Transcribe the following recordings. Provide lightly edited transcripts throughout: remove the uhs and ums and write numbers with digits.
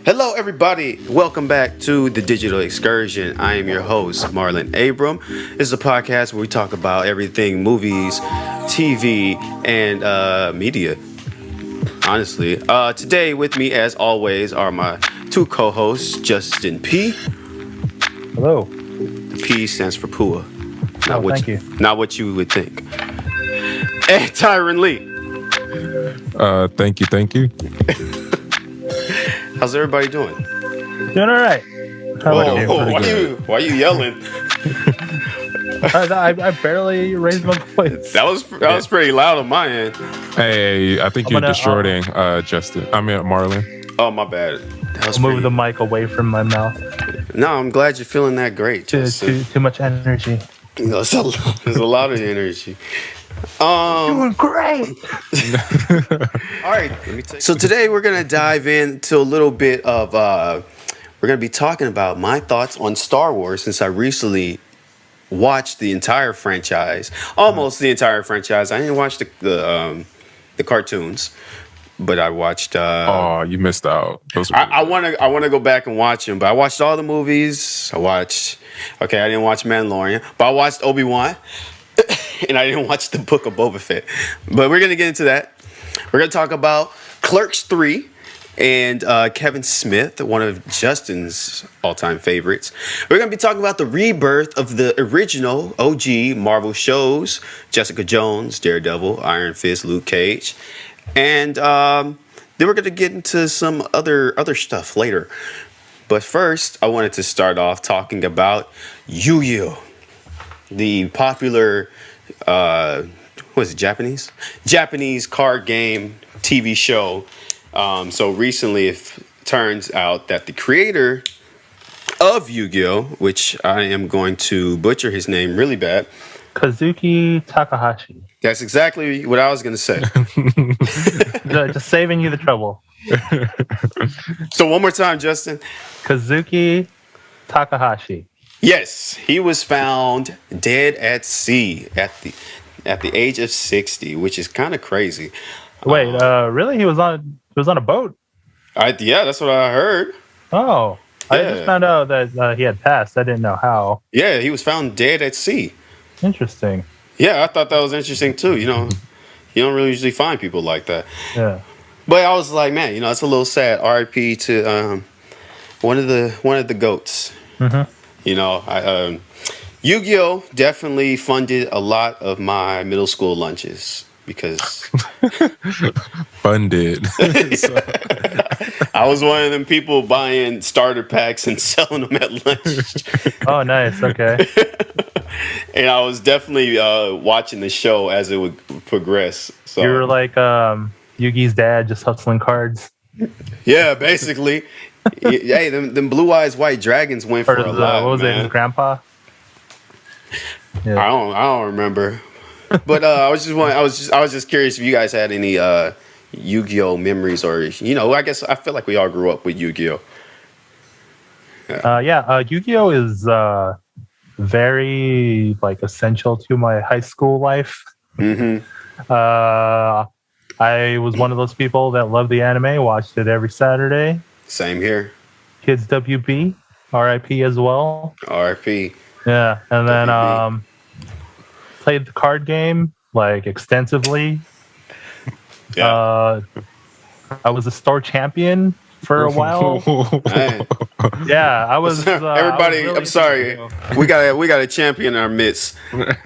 Hello, everybody. Welcome back to the Digital Excursion. I am your host, Marlon Abram. This is a podcast where we talk about everything movies, TV, and media. Honestly, today with me, as always, are my two co-hosts, Justin P. Hello. The P stands for Pua. Thank you. Not what you would think. And Tyron Lee. Thank you. How's everybody doing? Doing all right. How about you? Why are you yelling? I barely raised my voice. That was pretty loud on my end. Hey, I think you're distorting, Justin. I mean, Marlon. Oh, my bad. I'll move the mic away from my mouth. No, I'm glad you're feeling that great. Too much energy. There's a lot of energy. Doing great. All right. So today we're gonna dive into a little bit of. We're gonna be talking about my thoughts on Star Wars since I recently watched the entire franchise, almost the entire franchise. I didn't watch the cartoons, but I watched. You missed out. I want to go back and watch them, but I watched all the movies. I didn't watch Mandalorian, but I watched Obi-Wan. And I didn't watch the Book of Boba Fett. But we're going to get into that. We're going to talk about Clerks 3 and Kevin Smith, one of Justin's all-time favorites. We're going to be talking about the rebirth of the original OG Marvel shows, Jessica Jones, Daredevil, Iron Fist, Luke Cage. And then we're going to get into some other stuff later. But first, I wanted to start off talking about Yu-Gi-Oh! The popular, Japanese card game TV show. So recently it turns out that the creator of Yu-Gi-Oh!, which I am going to butcher his name really bad. Kazuki Takahashi. That's exactly what I was going to say. Just saving you the trouble. So one more time, Justin. Kazuki Takahashi. Yes, he was found dead at sea at the age of 60, which is kind of crazy. Wait, really? He was on a boat? Yeah, that's what I heard. Oh, yeah. I just found out that he had passed. I didn't know how. Yeah, he was found dead at sea. Interesting. Yeah, I thought that was interesting too. You know, you don't really usually find people like that. Yeah. But I was like, man, it's a little sad. R.I.P. to one of the goats. Mm-hmm. Yu-Gi-Oh! Definitely funded a lot of my middle school lunches because funded. I was one of them people buying starter packs and selling them at lunch. Oh, nice. Okay. And I was definitely watching the show as it would progress. So you were like Yugi's dad, just hustling cards. Yeah, basically. Hey, them blue eyes white dragons went for a lot. What was man. it? His grandpa? Yeah. I don't remember. But I was just curious if you guys had any Yu-Gi-Oh memories, or I guess I feel like we all grew up with Yu-Gi-Oh. Yu-Gi-Oh is very essential to my high school life. Mm-hmm. I was one of those people that loved the anime, watched it every Saturday. Same here. Kids WB, RIP as well. RIP. Yeah, and then played the card game extensively. Yeah. I was a store champion for a while. Yeah, I was. Everybody, really I'm sorry. We got a champion in our midst. It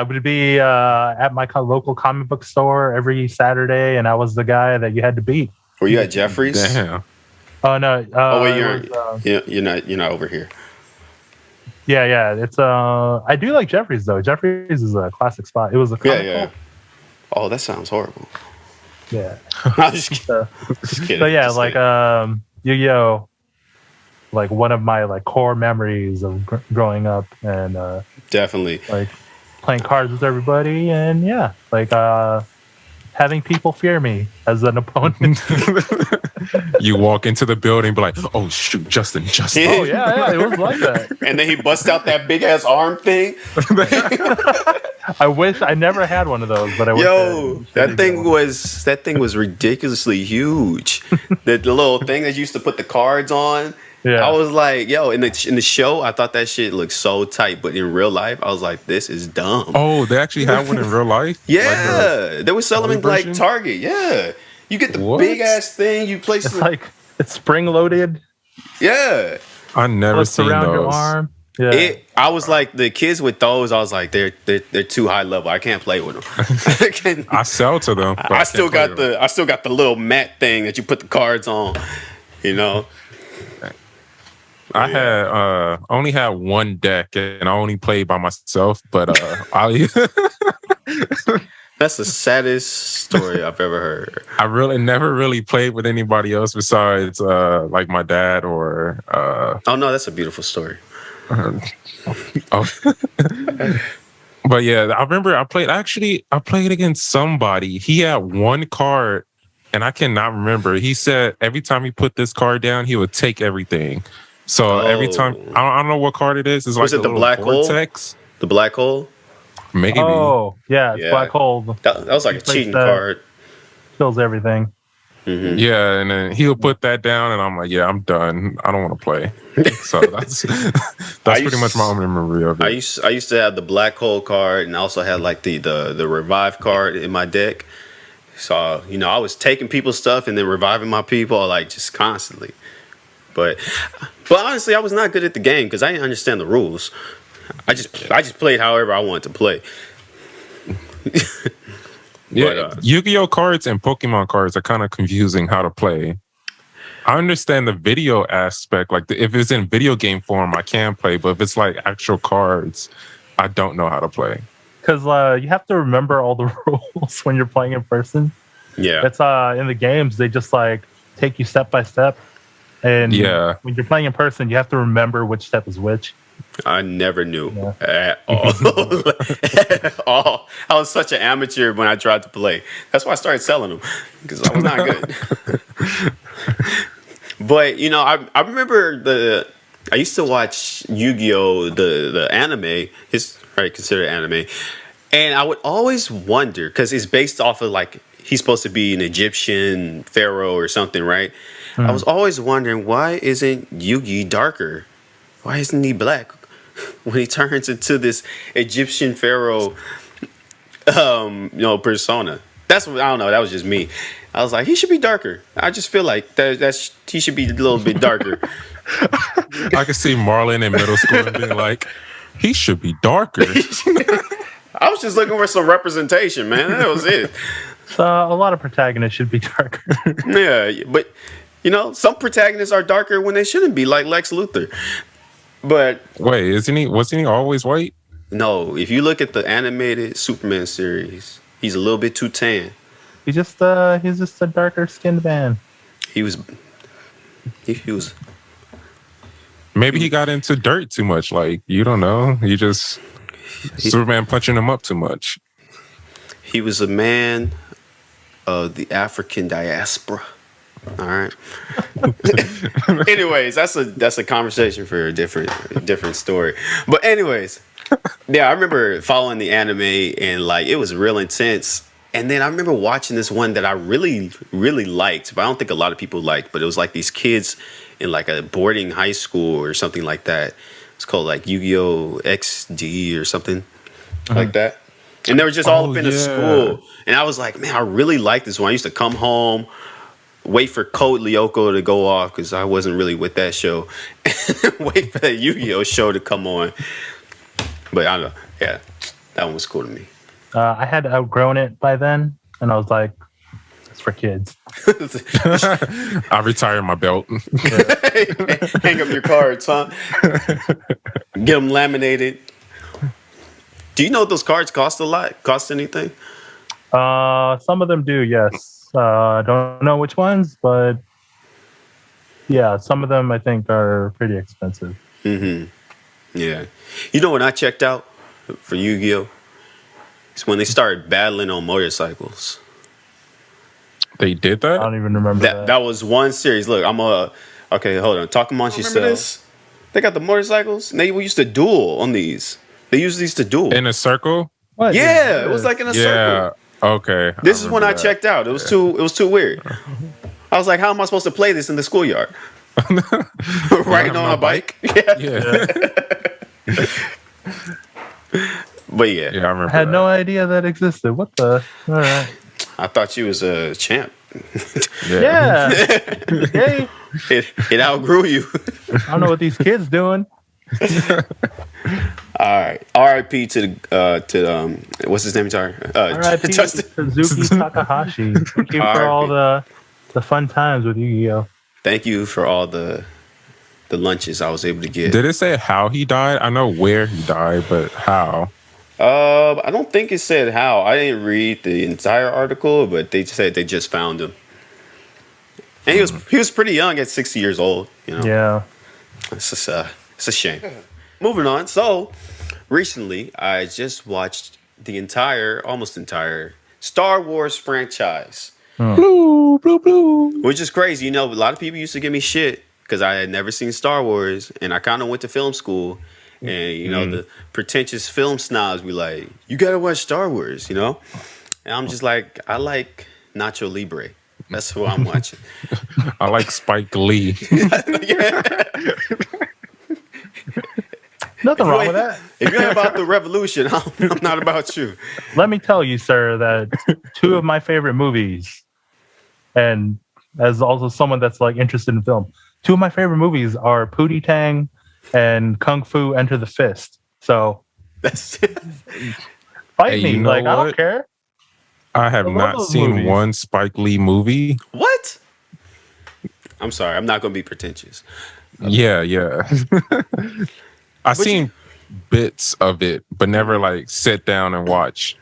would be at my local comic book store every Saturday, and I was the guy that you had to beat. Were you at Jeffrey's? Damn. Oh no! You're not over here. Yeah. It's I do like Jeffrey's though. Jeffrey's is a classic spot. It was a yeah. Oh, that sounds horrible. Yeah. I'm just kidding. So yeah, Yu-Gi-Oh, one of my core memories of growing up, and definitely playing cards with everybody, and having people fear me as an opponent. You walk into the building, be like, "Oh shoot, Justin!" Oh yeah, it was like that. And then he busts out that big ass arm thing. I wish I never had one of those, but I wish. That thing was ridiculously huge. The little thing that you used to put the cards on. Yeah. I was like, yo, in the show, I thought that shit looked so tight, but in real life, I was like, this is dumb. Oh, they actually have one in real life? Yeah, they were selling them like Target. Yeah, you get the big ass thing. You place it's spring loaded. Yeah, I never seen around those. Your arm. Yeah, I was like the kids with those. I was like, they're too high level. I can't play with them. I sell to them. I still got the little mat thing that you put the cards on. You know. I had only had one deck and I only played by myself, but that's the saddest story I've ever heard. I really never really played with anybody else besides like my dad or oh no, that's a beautiful story. But yeah, I remember I played against somebody. He had one card and I cannot remember. He said every time he put this card down, he would take everything. So every time, I don't know what card it is. It's was like it the black vortex? Hole? The black hole? Maybe. Oh, yeah, it's black hole. That was like a cheating card. Kills everything. Mm-hmm. Yeah, and then he'll put that down, and I'm like, yeah, I'm done. I don't want to play. So that's pretty much my only memory of it. I used to have the black hole card, and I also had like the revive card in my deck. So I was taking people's stuff and then reviving my people like just constantly. But honestly, I was not good at the game because I didn't understand the rules. I just played however I wanted to play. Yeah, Yu-Gi-Oh cards and Pokemon cards are kind of confusing how to play. I understand the video aspect. Like if it's in video game form, I can play. But if it's like actual cards, I don't know how to play. Because you have to remember all the rules when you're playing in person. Yeah, it's in the games they just like take you step by step. And when you're playing in person, you have to remember which step is which. I never knew at all. At all. I was such an amateur when I tried to play. That's why I started selling them because I was not good. But I remember I used to watch Yu-Gi-Oh the anime. It's considered anime, and I would always wonder because it's based off of like he's supposed to be an Egyptian pharaoh or something, right? I was always wondering, why isn't Yugi darker? Why isn't he black when he turns into this Egyptian pharaoh, persona? That's what I don't know. That was just me. I was like, he should be darker. I just feel like he should be a little bit darker. I could see Marlon in middle school and being like, he should be darker. I was just looking for some representation, man. That was it. A lot of protagonists should be darker. Yeah, but. Some protagonists are darker when they shouldn't be, like Lex Luthor. But wait, wasn't he always white? No, if you look at the animated Superman series, he's a little bit too tan. He's just a darker skinned man. He was. Maybe he got into dirt too much. Like you don't know. Superman punching him up too much. He was a man of the African diaspora. All right. Anyways, that's a conversation for a different story. But anyways, yeah, I remember following the anime and like it was real intense. And then I remember watching this one that I really, really liked, but I don't think a lot of people liked. But it was like these kids in like a boarding high school or something like that. It's called like Yu-Gi-Oh! XD or something like that. And they were just all up in the school. And I was like, man, I really like this one. I used to come home, wait for Code Lyoko to go off because I wasn't really with that show. Wait for that Yu-Gi-Oh! Show to come on. But I don't know. Yeah, that one was cool to me. I had outgrown it by then. And I was like, it's for kids. I retired my belt. Hang up your cards, huh? Get them laminated. Do you know those cards cost a lot? Cost anything? Some of them do, yes. I don't know which ones, but yeah, some of them I think are pretty expensive. Mm-hmm. Yeah. You know when I checked out for Yu-Gi-Oh? It's when they started battling on motorcycles. They did I that? don't even remember that. That was one series. Look, okay, hold on. Talk amongst yourselves. They got the motorcycles. And we used to duel on these. They used these to duel. In a circle? What? Yeah, it was like in a Yeah. circle. Okay. This is when I remember that. checked out. It was too weird. I was like, how am I supposed to play this in the schoolyard? Riding on a bike? Yeah. But yeah. Yeah, I remember I had that. no idea that existed. What the? All right. I thought you was a champ. Yeah. Yay. It outgrew you. I don't know what these kids doing. All right. R.I.P. to what's his name? Sorry. R.I.P. Justin. Kazuki Takahashi. Thank you for all the fun times with Yu-Gi-Oh. Thank you for all the lunches I was able to get. Did it say how he died? I know where he died, but how? I don't think it said how. I didn't read the entire article, but they said they just found him. And he was pretty young at 60 years old. You know. Yeah. It's just it's a shame. Moving on. So recently, I just watched the almost entire Star Wars franchise. Blue, blue, blue. Which is crazy. You know, a lot of people used to give me shit because I had never seen Star Wars, and I kind of went to film school. And, you know, the pretentious film snobs be like, you got to watch Star Wars, you know? And I'm just like, I like Nacho Libre. That's who I'm watching. I like Spike Lee. Nothing wrong with that. If you ain't about the revolution, I'm not about you. Let me tell you, sir, that two of my favorite movies, and as also someone that's like interested in film, two of my favorite movies are Pootie Tang and Kung Fu Enter the Fist. So That's fight Hey, me. you know Like, I don't what? care. I have I love not those seen movies. one Spike Lee movie. What? I'm sorry. I'm not going to be pretentious. Yeah. I've seen bits of it, but never like sit down and watch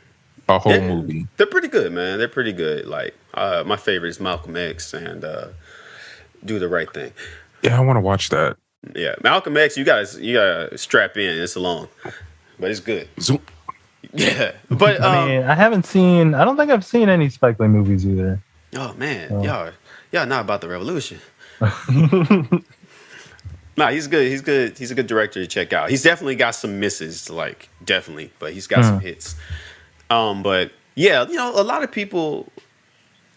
a whole movie. They're pretty good, man. They're pretty good. Like, my favorite is Malcolm X and Do the Right Thing. Yeah, I want to watch that. Yeah, Malcolm X, you gotta strap in. It's long, but it's good. Zoom. Yeah, but I mean, I don't think I've seen any Spike Lee movies either. oh man, y'all not about the revolution. Nah, he's good. He's good. He's a good director to check out. He's definitely got some misses, like definitely, but he's got some hits. But yeah, you know, a lot of people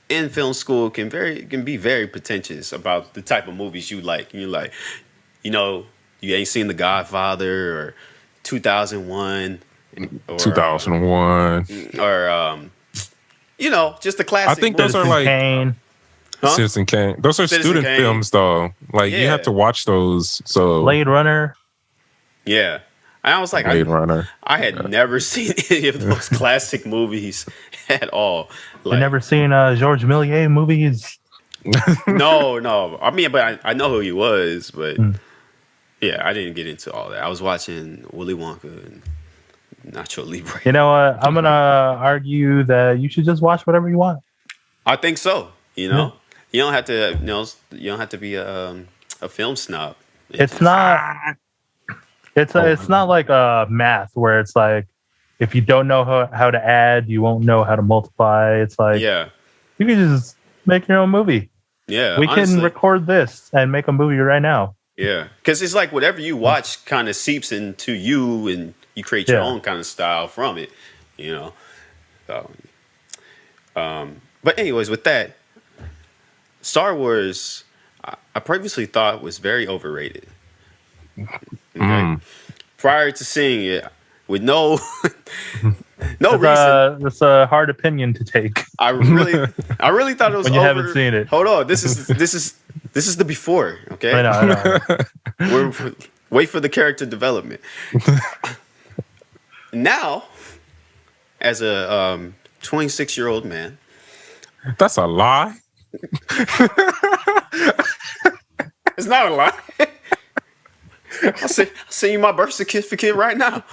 in film school can be very pretentious about the type of movies you like. And you're like, you know, you ain't seen The Godfather or 2001 or 2001. or you know, just the classic. I think those are Citizen like Kane. Huh? Citizen Kane. Those are Citizen student Kane. films, though. Like you Yeah. have to watch those. So Blade Runner. Yeah. I was like, Blade Runner. I had never seen any of those classic movies at all. You Like, never seen Georges Méliès movies? no. I mean, but I know who he was, but yeah, I didn't get into all that. I was watching Willy Wonka and Nacho Libre. You know what? I'm gonna argue that you should just watch whatever you want. I think so. You know, you don't have to. You know, you don't have to be a film snob. It's not. It's not like math where it's like if you don't know how to add, you won't know how to multiply. It's like Yeah, you can just make your own movie. yeah. We honestly, can record this and make a movie right now. Yeah, because it's like whatever you watch kind of seeps into you, and you create your Yeah. own kind of style from it. You know. So, but anyways, with that, Star Wars, I previously thought was very overrated. Okay? Prior to seeing it, with no reason, That's a hard opinion to take. I really thought it was When you over. haven't seen it. Hold on, this is the before. Okay, I know. wait for the character development. Now, as a 26-year-old man, That's a lie. it's not a lie. I'll send you my birth certificate right now.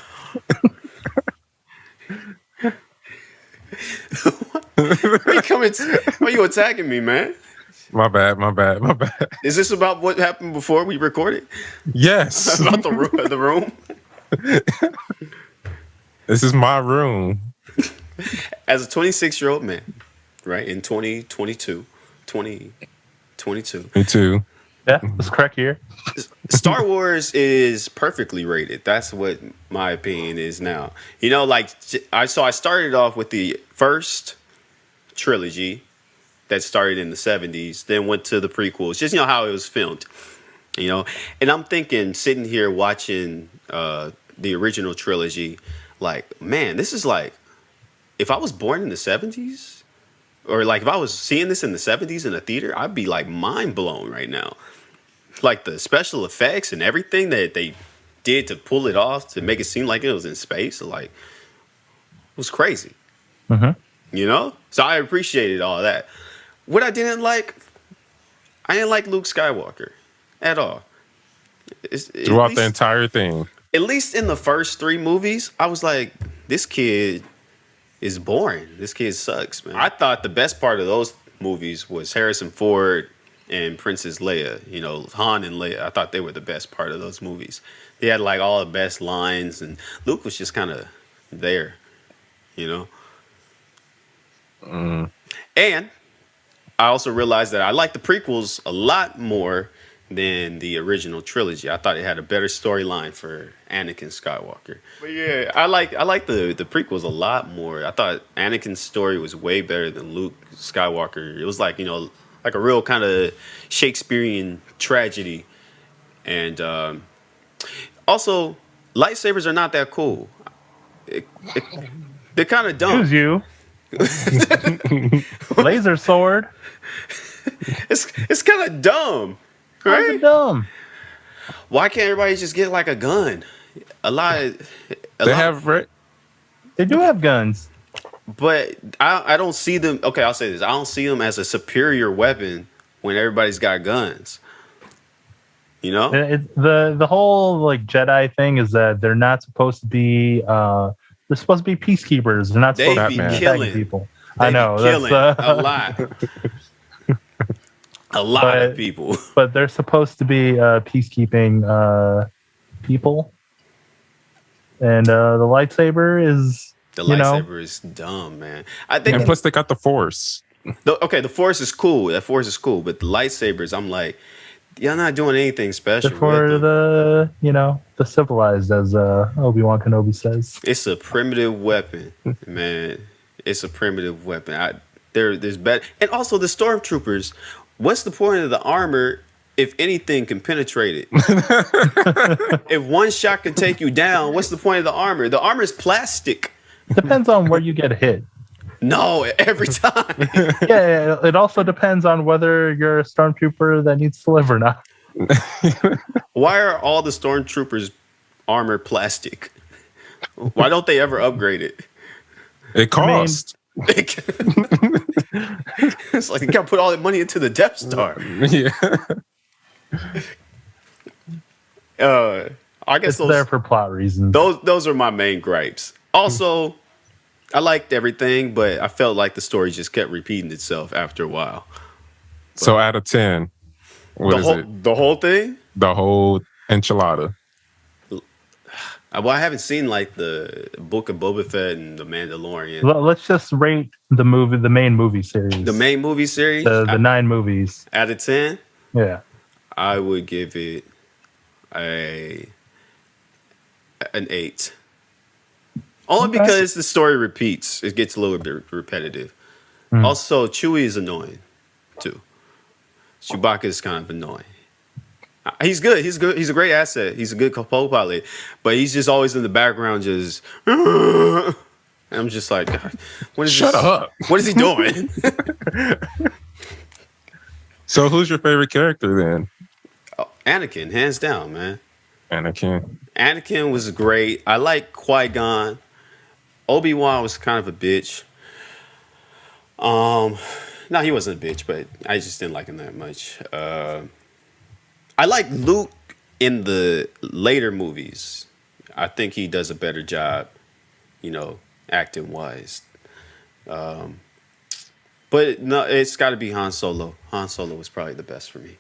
Why you attacking me, man? My bad. Is this about what happened before we recorded? Yes. About the room? This is my room. As a 26-year-old man, right? In 2022. 2022. Me too. Yeah, that's correct here. Star Wars is perfectly rated. That's what my opinion is now. You know, like I started off with the first trilogy that started in the 70s, then went to the prequels, just how it was filmed. And I'm thinking, sitting here watching the original trilogy, like, man, this is like if I was born in the 70s, or like if I was seeing this in the 70s in a theater, I'd be like mind blown right now. Like the special effects and everything that they did to pull it off to make it seem like it was in space, like, it was crazy. So I appreciated all that. What I didn't like Luke Skywalker at all. Throughout the entire thing. At least in the first 3 movies, I was like, this kid is boring. This kid sucks, man. I thought the best part of those movies was Harrison Ford and Princess Leia. Han and Leia. I thought they were the best part of those movies. They had like all the best lines, and Luke was just kind of there, And I also realized that I like the prequels a lot more than the original trilogy. I thought it had a better storyline for Anakin Skywalker. But yeah, I like the prequels a lot more. I thought Anakin's story was way better than Luke Skywalker. It was like, like a real kind of Shakespearean tragedy. And also, lightsabers are not that cool. They're kind of dumb. Choose you. Laser sword. It's kind of dumb. Right? How's it dumb? Why can't everybody just get like a gun? They do have guns. But I don't see them. Okay, I'll say this. I don't see them as a superior weapon when everybody's got guns. The whole like Jedi thing is that they're not supposed to be. They're supposed to be peacekeepers. They're not supposed to be killing people. I know. Killing a lot. A lot of people. But they're supposed to be peacekeeping people. And the lightsaber is... The lightsaber is dumb, man. I think. And plus they got the Force. The Force is cool. That Force is cool. But the lightsabers, I'm like, y'all not doing anything special. They're for the civilized, as Obi-Wan Kenobi says. It's a primitive weapon, man. It's a primitive weapon. There's better. And also the stormtroopers... What's the point of the armor if anything can penetrate it? If one shot can take you down, what's the point of the armor? The armor is plastic. Depends on where you get hit. No, every time. Yeah, it also depends on whether you're a stormtrooper that needs to live or not. Why are all the stormtroopers' armor plastic? Why don't they ever upgrade it? It costs. It's like you gotta put all that money into the Death Star. Yeah. I guess it's there for plot reasons. Those are my main gripes. Also, I liked everything, but I felt like the story just kept repeating itself after a while. So out of 10, what is it? The whole thing? The whole enchilada. Well, I haven't seen like the Book of Boba Fett and the Mandalorian. Let's just rate the main movie series. The main movie series? The 9 movies. Out of 10? Yeah. I would give it an 8. Only because the story repeats. It gets a little bit repetitive. Also, Chewie is annoying, too. Chewbacca is kind of annoying. He's good. He's good. He's a great asset. He's a good co-pilot, but he's just always in the background, just. And I'm just like, God, what is Shut up. What is he doing? So, who's your favorite character then? Oh, Anakin, hands down, man. Anakin was great. I like Qui-Gon. Obi-Wan was kind of a bitch. No, he wasn't a bitch, but I just didn't like him that much. I like Luke in the later movies. I think he does a better job, acting wise. But no, it's got to be Han Solo. Han Solo was probably the best for me.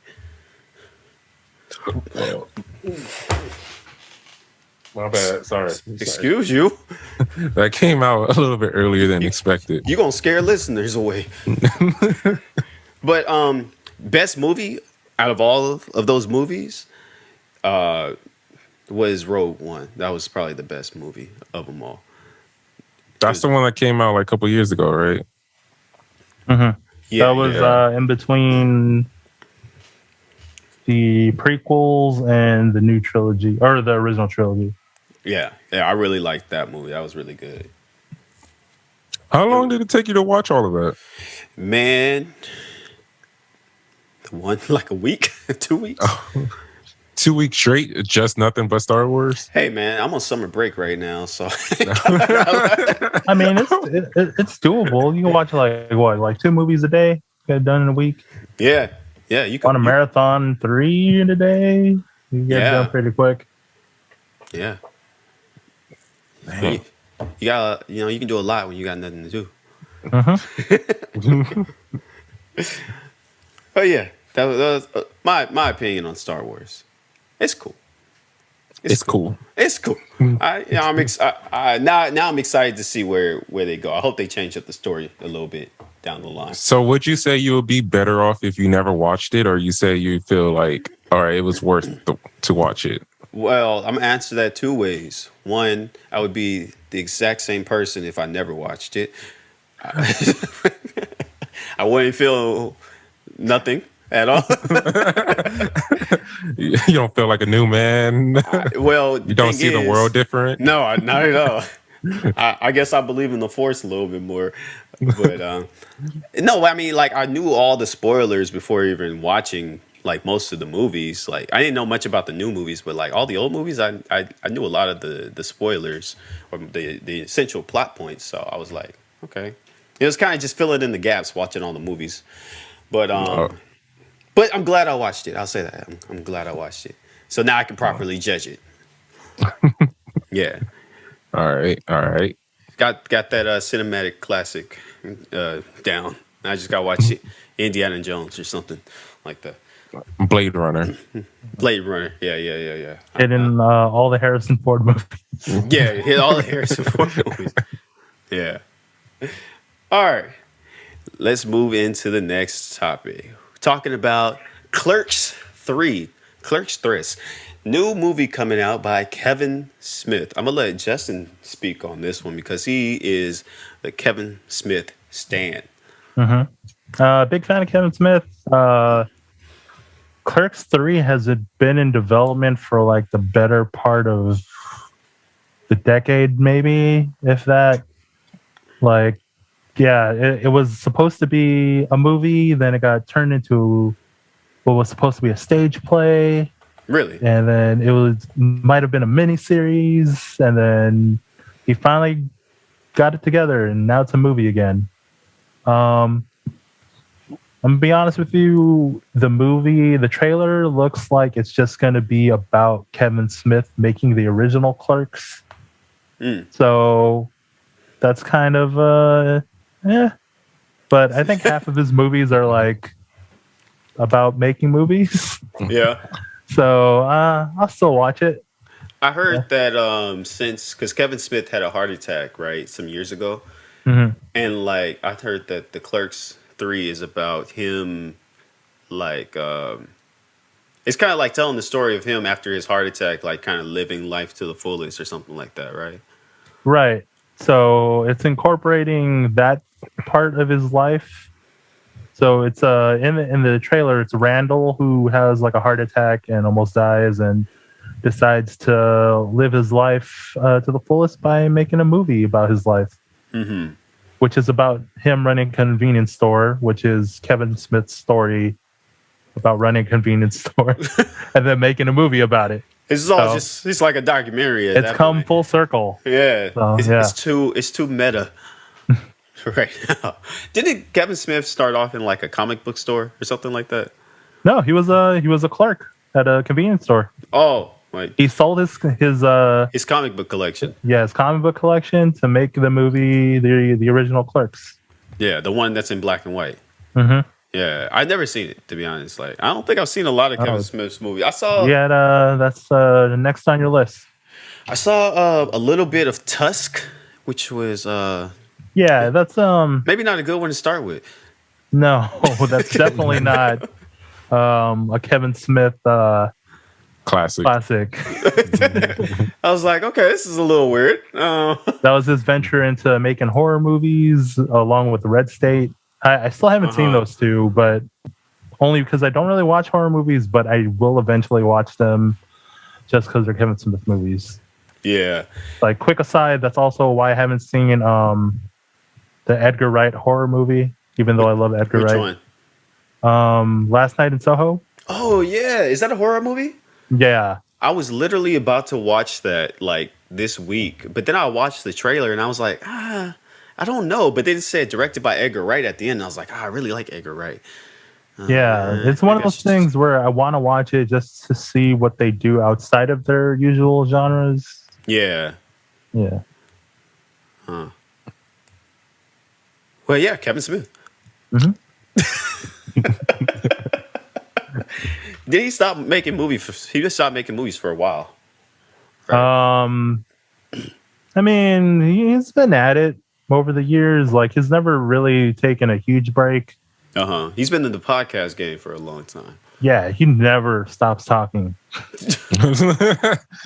My bad. Sorry. Excuse you. That came out a little bit earlier than expected. You gonna scare listeners away. But best movie out of all of those movies was Rogue One. That was probably the best movie of them all. That's the one that came out like a couple years ago, right? Mm-hmm. Yeah, That was in between the prequels and the new trilogy, or the original trilogy. yeah. I really liked that movie. That was really good. How long did it take you to watch all of that? Man, one like a week, 2 weeks. 2 weeks straight, just nothing but Star Wars. Hey man, I'm on summer break right now, so I mean, it's doable. You can watch like 2 movies a day, get it done in a week. yeah. You can On a marathon, 3 in a day, you get it done pretty quick. Yeah. You got you can do a lot when you got nothing to do. Oh yeah, that was my opinion on Star Wars. It's cool. It's cool. It's cool. I'm excited to see where they go. I hope they change up the story a little bit down the line. So would you say you would be better off if you never watched it, or you say you feel like, all right, it was worth to watch it? Well, I'm gonna answer that 2 ways. One, I would be the exact same person if I never watched it. I wouldn't feel nothing at all. You don't feel like a new man. Well, You don't see the world different. No, not at all. I guess I believe in the Force a little bit more, but no, I mean, like I knew all the spoilers before even watching like most of the movies. Like I didn't know much about the new movies, but like all the old movies, I knew a lot of the spoilers or the essential plot points. So I was like, okay, it was kind of just filling in the gaps watching all the movies, but But I'm glad I watched it. I'll say that. I'm glad I watched it. So now I can properly judge it. Yeah. All right. Got that cinematic classic down. I just got to watch it. Indiana Jones or something like that. Blade Runner. Blade Runner. Yeah. Hit in all the Harrison Ford movies. Yeah, hit all the Harrison Ford movies. Yeah. All right. Let's move into the next topic. Talking about Clerks 3. Clerks 3. New movie coming out by Kevin Smith. I'm going to let Justin speak on this one because he is the Kevin Smith stan. Big fan of Kevin Smith. Clerks 3 has been in development for like the better part of the decade, maybe, if that. Like, yeah, it was supposed to be a movie, then it got turned into what was supposed to be a stage play. Really? And then might have been a mini series, and then he finally got it together, and now it's a movie again. I'm gonna be honest with you, the trailer looks like it's just gonna be about Kevin Smith making the original Clerks. So that's kind of but I think half of his movies are like about making movies. Yeah. So I'll still watch it. I heard that because Kevin Smith had a heart attack, right, some years ago. And like I heard that the Clerks 3 is about him, like it's kind of like telling the story of him after his heart attack, like kind of living life to the fullest or something like that, right? Right. So it's incorporating that part of his life. So it's in the trailer, it's Randall who has like a heart attack and almost dies and decides to live his life to the fullest by making a movie about his life, which is about him running a convenience store, which is Kevin Smith's story about running a convenience store, and then making a movie about it. It's all it's like a documentary. It's come full circle. Yeah, So, it's too meta right now. Didn't Kevin Smith start off in like a comic book store or something like that? No, he was a clerk at a convenience store. Oh, like he sold his comic book collection. Yeah, his comic book collection to make the movie, the original Clerks. Yeah, the one that's in black and white. Yeah, I've never seen it, to be honest. Like, I don't think I've seen a lot of Kevin Smith's movies. I saw. Yeah, that's next on your list. I saw a little bit of Tusk, which was Yeah, that's maybe not a good one to start with. no, that's definitely not a Kevin Smith Classic. classic. I was like, okay, this is a little weird. That was his venture into making horror movies along with Red State. I still haven't seen those two, but only because I don't really watch horror movies, but I will eventually watch them just because they're Kevin Smith movies. Yeah. Like, quick aside, that's also why I haven't seen the Edgar Wright horror movie, even though I love Edgar Which Wright. one? Last Night in Soho. Oh yeah, is that a horror movie? Yeah. I was literally about to watch that like this week, but then I watched the trailer and I was like, I don't know. But they said directed by Edgar Wright at the end. And I was like, I really like Edgar Wright. Yeah, it's one of those things where I want to watch it just to see what they do outside of their usual genres. Yeah. Yeah. Huh. Well, yeah, Kevin Smith. Mm-hmm. Did he stop making movies? He just stopped making movies for a while. Right? I mean, he's been at it over the years. Like, he's never really taken a huge break. He's been in the podcast game for a long time. Yeah, he never stops talking.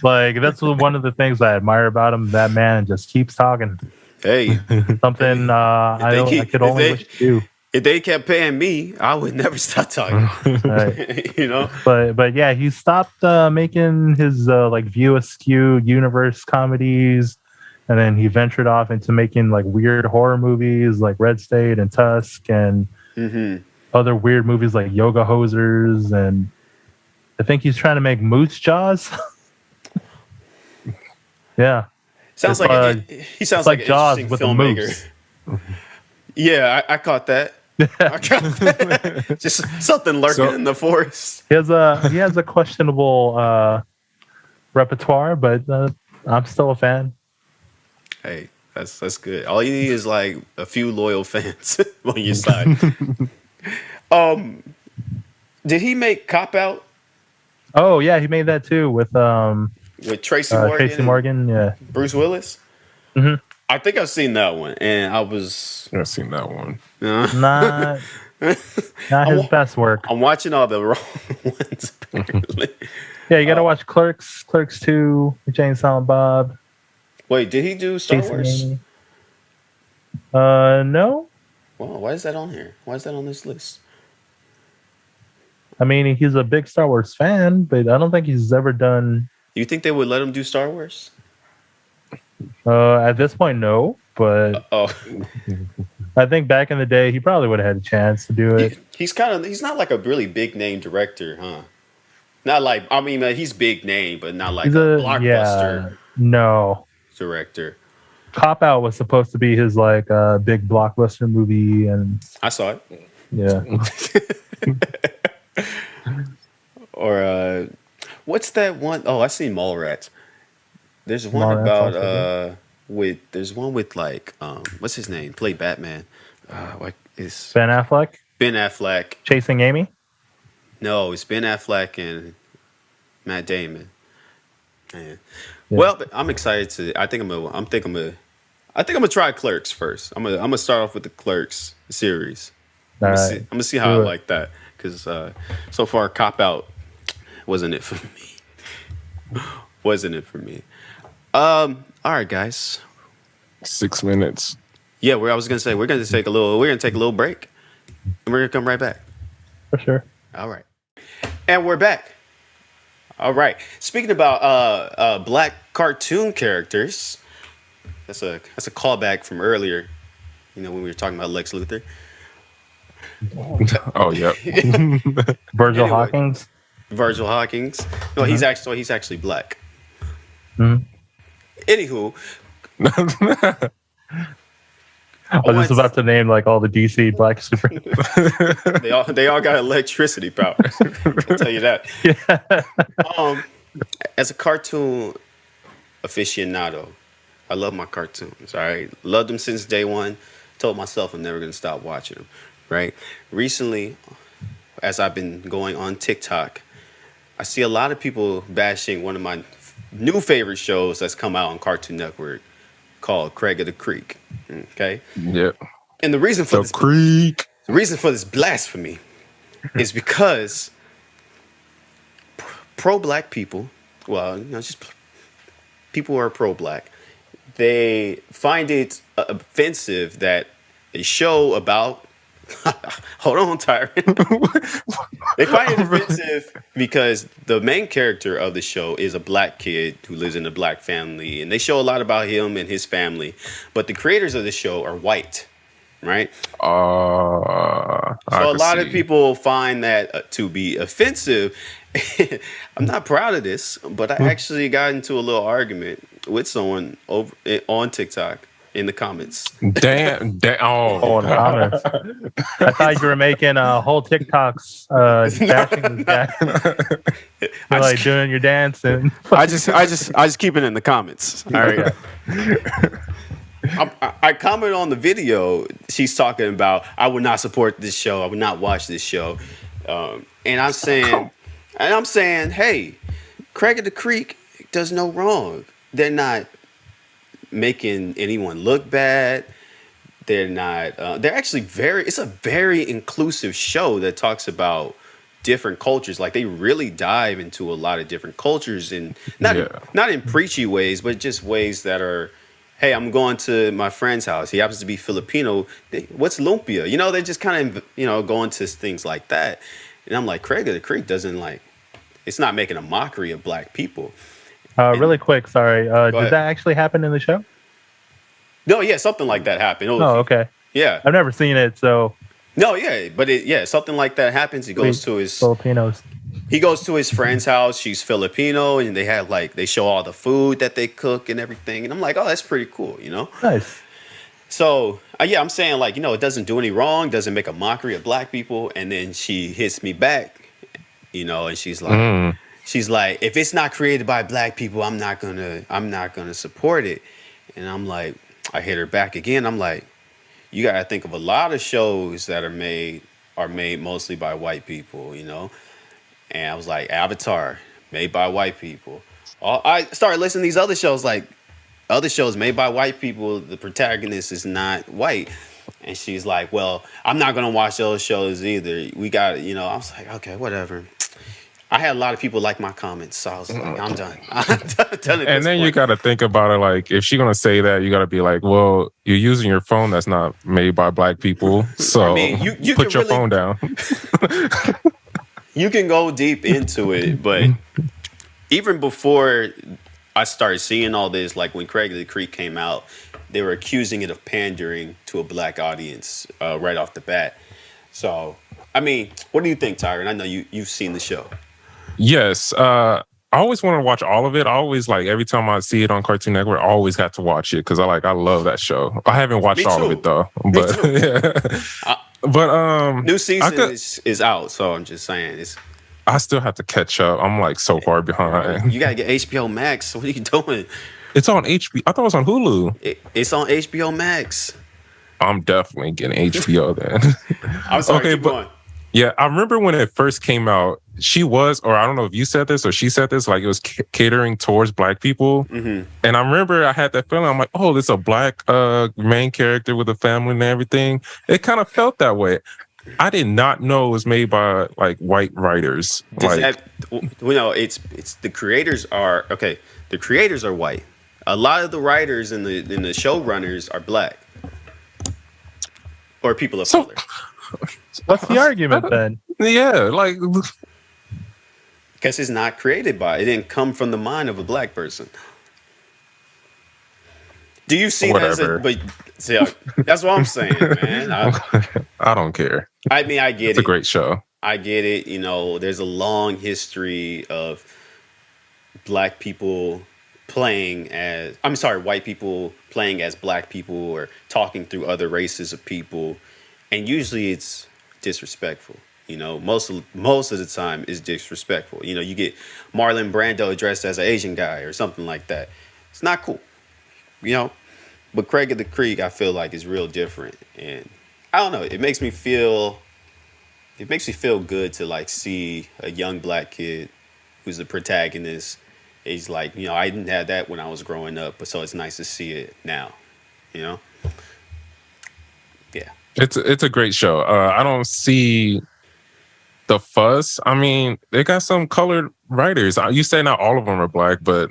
Like, that's one of the things I admire about him. That man just keeps talking. Hey, something I could only wish to do. If they kept paying me, I would never stop talking. Right. You know. But yeah, he stopped making his like View Askew universe comedies, and then he ventured off into making like weird horror movies like Red State and Tusk and other weird movies like Yoga Hosers, and I think he's trying to make Moose Jaws. Yeah. Sounds it's, like he sounds like Jaws an with filmmaker. Yeah, I caught that. Just something lurking in the forest. He has a questionable repertoire, but I'm still a fan. Hey, that's good. All you need is like a few loyal fans on your side. Did he make Cop Out? Oh yeah, he made that too with Tracy Morgan. Tracy Morgan, yeah. Bruce Willis. Mm-hmm. I think I've seen that one, and I've seen that one. Not his best work. I'm watching all the wrong ones. Apparently. Yeah, you got to watch Clerks, Clerks 2, Jane Silent Bob. Wait, did he do Star Wars? No. Well, why is that on here? Why is that on this list? I mean, he's a big Star Wars fan, but I don't think he's ever done. You think they would let him do Star Wars? At this point, no. But I think back in the day, he probably would have had a chance to do it. He's not like a really big name director, huh? Not like, I mean, he's big name, but not like a blockbuster director. Cop Out was supposed to be his like big blockbuster movie, and I saw it. Yeah. Or what's that one? Oh, I seen Mallrats. There's one about there's one with like what's his name? Played Batman. What is Ben Affleck? Ben Affleck. Chasing Amy? No, it's Ben Affleck and Matt Damon. Man. Yeah. Well, I'm excited to. I think I'm gonna try Clerks first. I'm gonna start off with the Clerks series. I'm gonna see how I like that, because so far Cop Out wasn't it for me. All right, guys. 6 minutes. Yeah, I was gonna say we're gonna take a little break, and we're gonna come right back. For sure. All right, and we're back. All right. Speaking about black cartoon characters, that's a callback from earlier. You know, when we were talking about Lex Luthor. Oh yeah. Virgil Hawkins. Virgil Hawkins. No, he's actually black. Mm-hmm. Anywho, I was just about to name like all the DC black super. they all got electricity powers. I'll tell you that. Yeah. As a cartoon aficionado, I love my cartoons. All right, loved them since day one. Told myself I'm never gonna stop watching them. Right. Recently, as I've been going on TikTok, I see a lot of people bashing one of my new favorite shows that's come out on Cartoon Network called Craig of the Creek. Okay, Yep. and The Creek. the reason for this blasphemy is because pro black people, well, just people who are pro black, they find it offensive that a show about hold on, Tyron. They find it offensive because the main character of the show is a black kid who lives in a black family, and they show a lot about him and his family. But the creators of the show are white, right? So a lot of people find that to be offensive. I'm not proud of this, but I actually got into a little argument with someone over on TikTok in the comments. Damn. Oh, in the comments. I thought you were making whole TikToks bashing this guy. You're like doing your dancing. I just keep it in the comments. All right. I comment on the video. She's talking about I would not support this show. I would not watch this show. And I'm saying, hey, Craig of the Creek does no wrong. They're not making anyone look bad. They're not. They're actually it's a very inclusive show that talks about different cultures. Like they really dive into a lot of different cultures, and not in preachy ways, but just ways that are, hey, I'm going to my friend's house. He happens to be Filipino. What's lumpia? They just kind of go into things like that. And I'm like, Craig of the Creek doesn't it's not making a mockery of black people. Really quick, sorry. Did that actually happen in the show? No, yeah, something like that happened. Oh, okay. Yeah. I've never seen it, so. No, yeah, but something like that happens. He goes to his Filipinos. He goes to his friend's house. She's Filipino, and they show all the food that they cook and everything. And I'm like, oh, that's pretty cool, Nice. So, I'm saying it doesn't do any wrong, doesn't make a mockery of black people. And then she hits me back, and she's like, if it's not created by black people, I'm not gonna support it. And I'm like, I hit her back again. I'm like, you gotta think of a lot of shows that are made mostly by white people, And I was like, Avatar, made by white people. I started listening to these other shows, other shows made by white people. The protagonist is not white. And she's like, well, I'm not going to watch those shows either. We got, I was like, okay, whatever. I had a lot of people like my comments, so I was like, I'm done. And then you got to think about it, if she's going to say that, you got to be like, well, you're using your phone that's not made by black people. So you put your phone down. You can go deep into it, but even before I started seeing all this, when Craig of the Creek came out, they were accusing it of pandering to a black audience right off the bat. So, what do you think, Tyron? I know you've seen the show. Yes. I always want to watch all of it. I always every time I see it on Cartoon Network, I always have to watch it because I love that show. I haven't watched all of it though, but yeah. But new season is out, so I'm just saying I still have to catch up. I'm so far behind. You gotta get HBO Max. What are you doing? It's on HBO. I thought it was on Hulu. It's on HBO Max. I'm definitely getting HBO then. I'm sorry, keep going. Yeah, I remember when it first came out, she was, or I don't know if you said this or she said this, it was catering towards black people. Mm-hmm. And I remember I had that feeling. I'm like, oh, this is a black main character with a family and everything. It kind of felt that way. I did not know it was made by white writers. It's the creators are okay. The creators are white. A lot of the writers and the showrunners are black or people of color. What's the argument then? Yeah, because it's not created by. It didn't come from the mind of a black person. Do you see Whatever. that as that's what I'm saying, man. I don't care. I get it. It's a great show. I get it. There's a long history of white people playing as black people or talking through other races of people. And usually it's disrespectful. Most of the time it's disrespectful. You get Marlon Brando dressed as an Asian guy or something like that. It's not cool. But Craig of the Creek, I feel is real different. And I don't know, it makes me feel good to see a young black kid who's the protagonist He's like, I didn't have that when I was growing up, but so it's nice to see it now. You know? Yeah. It's a great show. I don't see the fuss. I mean, they got some colored writers. You say not all of them are black, but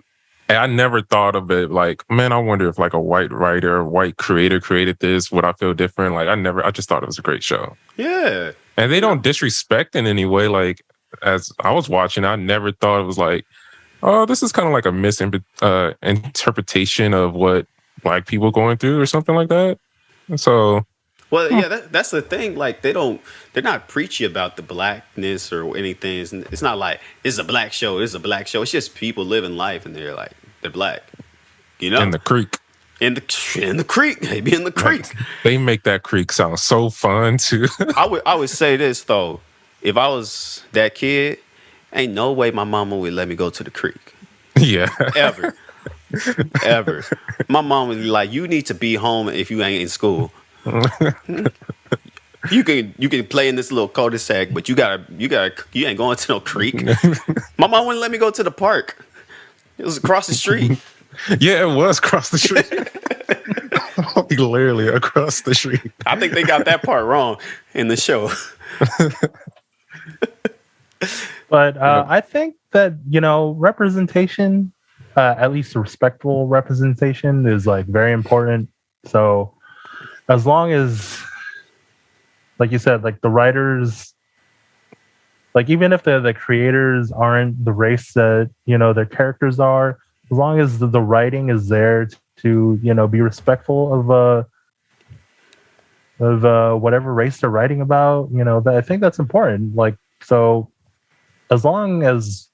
I never thought of it like, man, I wonder if like a white writer, or white creator created this, would I feel different? Like I just thought it was a great show. Yeah. And they don't disrespect in any way. Like as I was watching, I never thought it was like, oh, this is kind of like a misinterpretation of what black people going through or something like that. So Well, yeah, that's the thing. Like they're not preachy about the blackness or anything. It's not like it's a black show. It's a black show. It's just people living life and they're black. You know, in the creek. In the creek, they be in the creek. They make that creek sound so fun too. I would say this though, if I was that kid, ain't no way my mama would let me go to the creek. Yeah, ever. My mom would be like, "You need to be home if you ain't in school. You can play in this little cul-de-sac, but you ain't going to no creek." My mom wouldn't let me go to the park. It was across the street. Yeah, it was across the street. Literally across the street. I think they got that part wrong in the show. But I think that, representation, at least respectful representation, is like very important. So as long as, like you said, like the writers, like even if the creators aren't the race that, their characters are, as long as the writing is there to be respectful of whatever race they're writing about, I think that's important. Like, so as long as,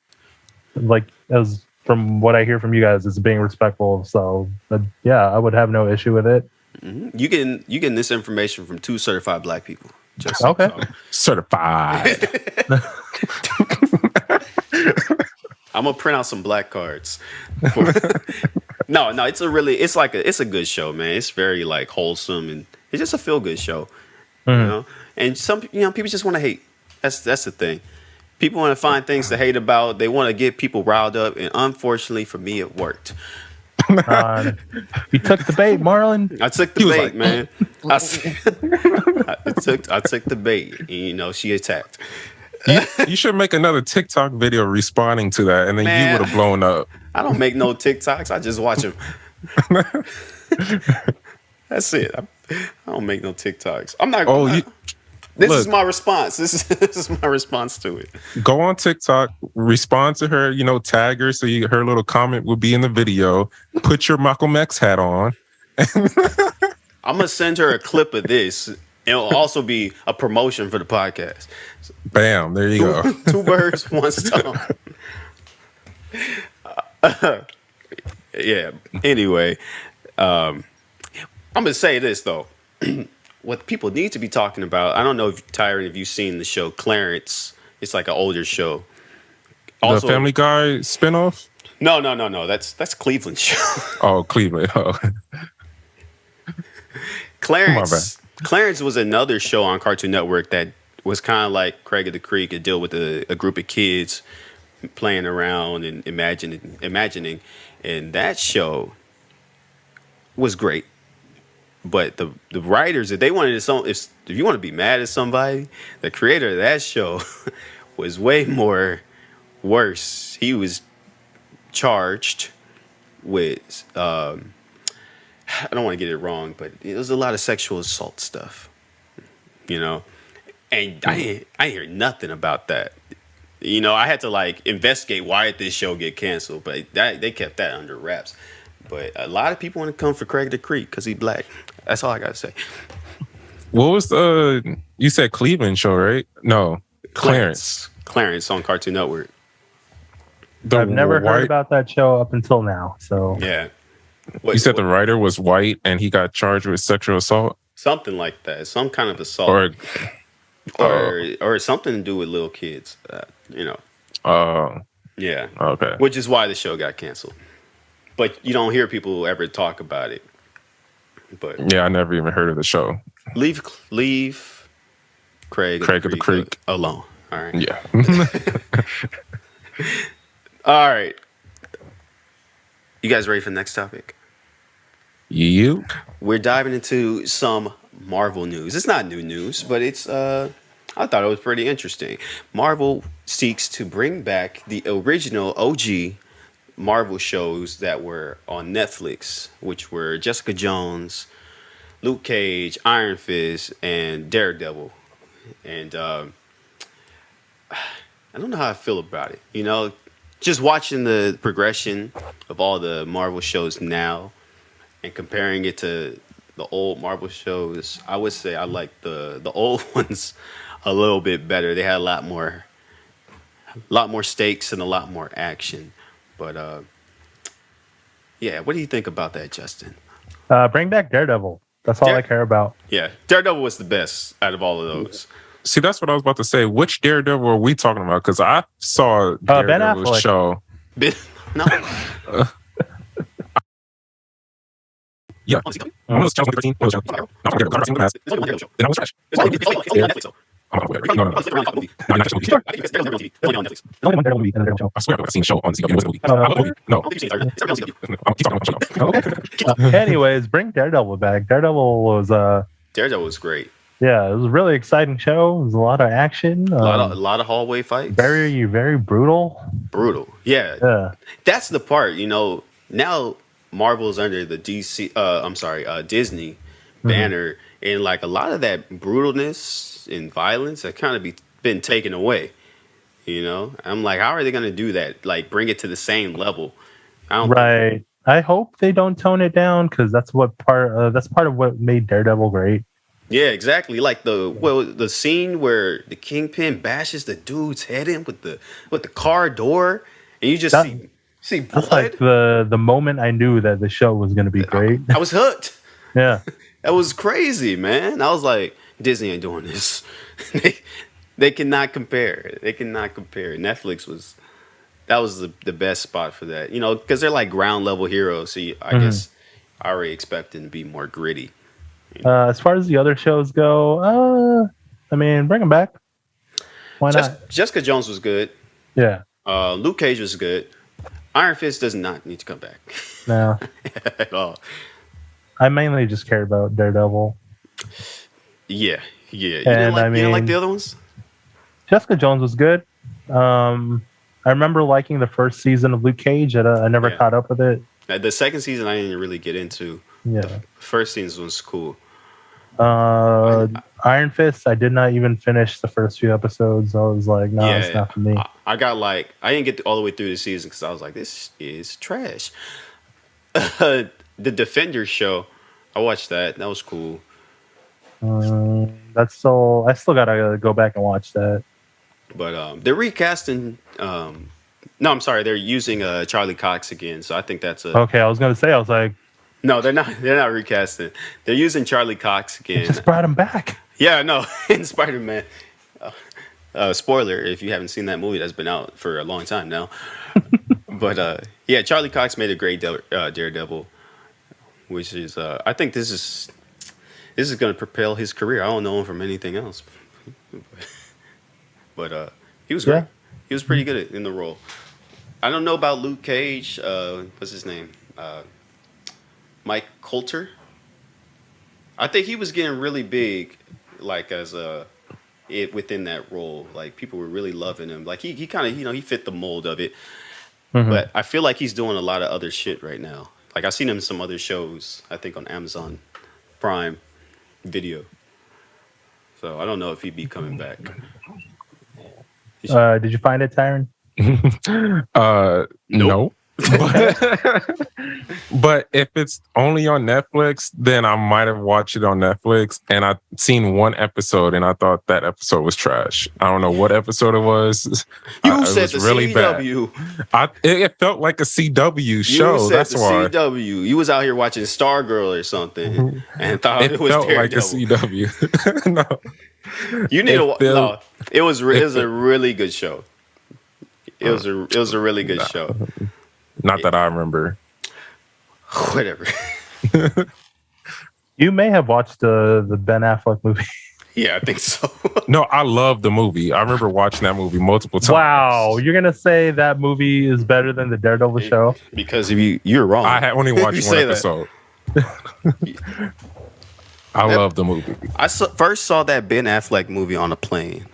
like, as from what I hear from you guys, it's being respectful. So yeah, I would have no issue with it. Mm-hmm. You getting this information from 2 certified black people. Just okay. Certified. I'm gonna print out some black cards. No, it's a good show, man. It's very like wholesome and it's just a feel good show. Mm-hmm. And some people just want to hate. That's the thing. People want to find things to hate about. They want to get people riled up, and unfortunately for me, it worked. You took the bait, Marlon. I took the bait, man. I took the bait. And, she attacked. You should make another TikTok video responding to that, and then you would have blown up. I don't make no TikToks. I just watch them. That's it. I don't make no TikToks. I'm not. This is my response. This is my response to it. Go on TikTok, respond to her. Tag her so her little comment will be in the video. Put your Malcolm X hat on. I'm gonna send her a clip of this. It'll also be a promotion for the podcast. Bam! There you go. 2 birds, 1 stone. Yeah. Anyway, I'm gonna say this though. What people need to be talking about. I don't know if Tyron, if you've seen the show Clarence. It's like an older show. Also, the Family Guy spinoff? No. That's Cleveland's show. Oh, Cleveland. Oh. Clarence was another show on Cartoon Network that was kind of like Craig of the Creek. It dealt with a group of kids playing around and imagining, and that show was great. But the writers, if they wanted to, if you want to be mad at somebody, the creator of that show was way more worse. He was charged with I don't want to get it wrong, but it was a lot of sexual assault stuff, and I didn't hear nothing about that. I had to like investigate why did this show get canceled, but they kept that under wraps. But a lot of people want to come for Craig the Creek because he's black. That's all I gotta say. What was you said Cleveland show, right? No, Clarence on Cartoon Network. I've never heard about that show up until now. So yeah. You said the writer was white and he got charged with sexual assault? Something like that. Some kind of assault. Or something to do with little kids. Yeah. Okay. Which is why the show got canceled. But you don't hear people ever talk about it. But yeah, I never even heard of the show. Leave Craig of the Creek alone. All right. Yeah. All right. You guys ready for the next topic? You? We're diving into some Marvel news. It's not new news, but it's I thought it was pretty interesting. Marvel seeks to bring back the original OG Marvel shows that were on Netflix, which were Jessica Jones, Luke Cage, Iron Fist, and Daredevil. And I don't know how I feel about it. You know, just watching the progression of all the Marvel shows now and comparing it to the old Marvel shows, I would say I like the old ones a little bit better. They had a lot more stakes and a lot more action. But yeah, what do you think about that, Justin? Bring back Daredevil. That's all I care about. Yeah, Daredevil was the best out of all of those. See, that's what I was about to say. Which Daredevil are we talking about? Because I saw Ben Daredevil's Affleck. show. No. Yeah. One was 2013. One was Then I was trash. No. No, not just movie. Only one Daredevil movie and a Daredevil show. I swear I've seen a show on CW. It was a movie. No. Keep talking about the show. Anyways, bring Daredevil back. Daredevil Daredevil was great. Yeah, it was a really exciting show. It was a lot of action. A lot of hallway fights. Very, very brutal. Brutal. Yeah. Yeah. That's the part, you know, now Marvel's under the Disney banner, and like a lot of that brutalness and violence have kind of been taken away. You know? I'm like, how are they gonna do that? Like bring it to the same level. Right. I hope they don't tone it down because that's part of what made Daredevil great. Yeah, exactly. Like the scene where the Kingpin bashes the dude's head in with the car door, and you just see blood. That's like the moment I knew that the show was going to be great. I was hooked. Yeah, that was crazy, man. I was like, Disney ain't doing this. They cannot compare. They cannot compare. Netflix was the best spot for that. You know, because they're like ground level heroes. So I guess I already expect them to be more gritty. As far as the other shows go, I mean, bring them back. Why not? Jessica Jones was good. Yeah. Luke Cage was good. Iron Fist does not need to come back. No. At all. I mainly just care about Daredevil. Yeah. You And didn't like the other ones? Jessica Jones was good. I remember liking the first season of Luke Cage. I never caught up with it. The second season I didn't really get into. Yeah. The first season was cool. Iron Fist, I did not even finish the first few episodes. I was like, no, it's not for me. I didn't get all the way through the season because I was like, this is trash. The Defenders show, I watched that. That was cool. I still gotta go back and watch that. But they're recasting. No, I'm sorry, they're using Charlie Cox again. So I think that's okay. I was gonna say, I was like, no, they're not. They're not recasting. They're using Charlie Cox again. Just brought him back. Yeah, no, in Spider-Man. Spoiler: if you haven't seen that movie, that's been out for a long time now. But yeah, Charlie Cox made a great Daredevil, which is I think this is going to propel his career. I don't know him from anything else, but he was great. Yeah. He was pretty good in the role. I don't know about Luke Cage. What's his name? Mike Coulter. I think he was getting really big, like as within that role. Like people were really loving him. Like he kind of he fit the mold of it. But I feel like he's doing a lot of other shit right now. Like I've seen him in some other shows. I think on Amazon Prime Video. So I don't know if he'd be coming back. Did you find it, Tyron? No. But if it's only on Netflix, then I might have watched it on Netflix, and I've seen one episode, and I thought that episode was trash. I don't know what episode it was. You said it was the really CW. Bad. It felt like a CW show. You said That's the why. CW. You was out here watching Stargirl or something, and thought it was felt Daredevil. like a CW. No, You need to. No, it was a really good show. It was a really good show. Not that I remember. Whatever. You may have watched the Ben Affleck movie. Yeah, I think so. No, I love the movie. I remember watching that movie multiple times. Wow, you're gonna say that movie is better than the Daredevil show? Because if you're wrong. I had only You watched one say that. episode. I love the movie. I first saw that Ben Affleck movie on a plane,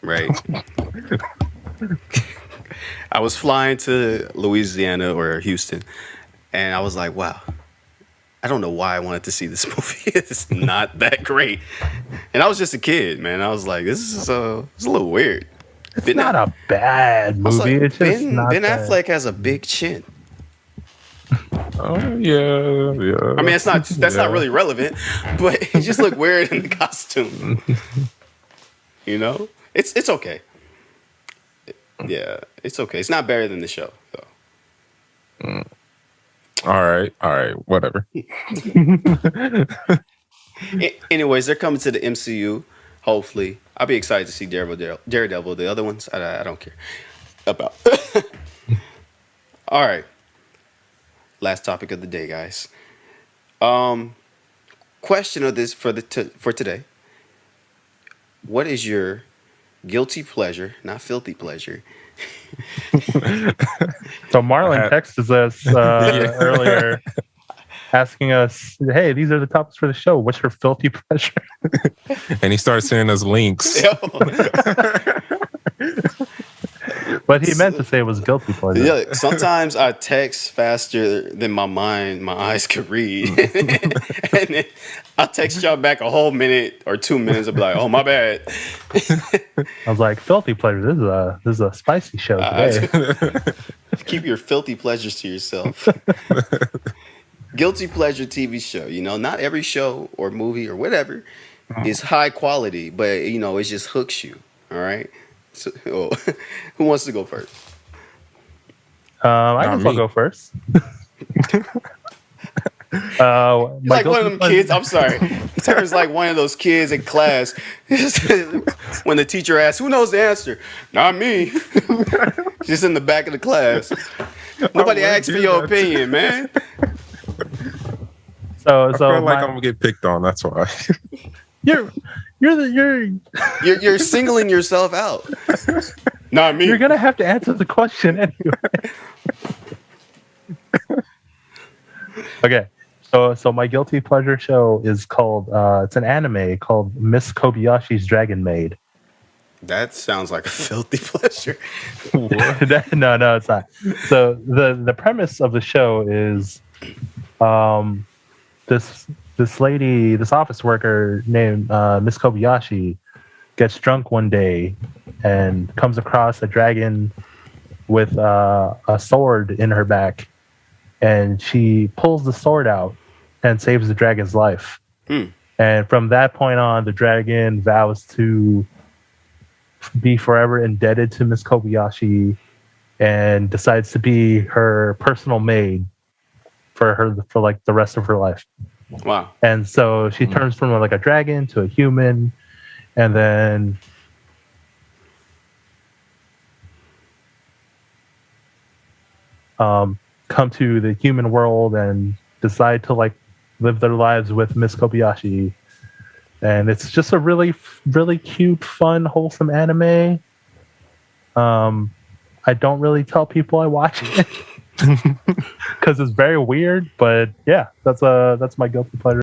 right? I was flying to Louisiana or Houston, and I was like, wow, I don't know why I wanted to see this movie. It's not that great. And I was just a kid, man. I was like, this is it's a little weird. It's not a bad I was movie. like, It's just Ben not bad. Affleck has a big chin. Oh yeah. I mean, that's not really relevant, but he just looked weird in the costume. You know, it's okay. Yeah, it's okay. It's not better than the show, though. All right, whatever. Anyways, they're coming to the MCU. Hopefully, I'll be excited to see Daredevil. The other ones, I don't care about. All right. Last topic of the day, guys. Question of this for today. What is your guilty pleasure, not filthy pleasure? So Marlon texted us earlier asking us, hey, these are the topics for the show. What's your filthy pleasure? And he started sending us links. But he meant to say it was guilty pleasure. Yeah, sometimes I text faster than my eyes could read. And then I'll text y'all back a whole minute or 2 minutes. I'll be like, oh, my bad. I was like, filthy pleasure. This is a spicy show today. Keep your filthy pleasures to yourself. Guilty pleasure TV show. You know, not every show or movie or whatever is high quality, but, you know, it just hooks you. All right? So, who wants to go first? I guess I'll go first. Like one of them kids. I'm sorry. Turns like one of those kids in class. When the teacher asks, "Who knows the answer?" Not me. Just in the back of the class. Nobody asks for your opinion, man. I feel like I'm gonna get picked on. That's why. You're singling yourself out. Not me. You're gonna have to answer the question anyway. Okay, so my guilty pleasure show is called it's an anime called Miss Kobayashi's Dragon Maid. That sounds like a filthy pleasure. No, it's not. So the premise of the show is this lady, this office worker named Miss Kobayashi gets drunk one day and comes across a dragon with a sword in her back, and she pulls the sword out and saves the dragon's life. And from that point on, the dragon vows to be forever indebted to Miss Kobayashi and decides to be her personal maid for like the rest of her life. Wow. And so she turns from like a dragon to a human, and then come to the human world and decide to like live their lives with Miss Kobayashi. And it's just a really, really cute, fun, wholesome anime. I don't really tell people I watch it because it's very weird, but yeah, that's my guilty pleasure.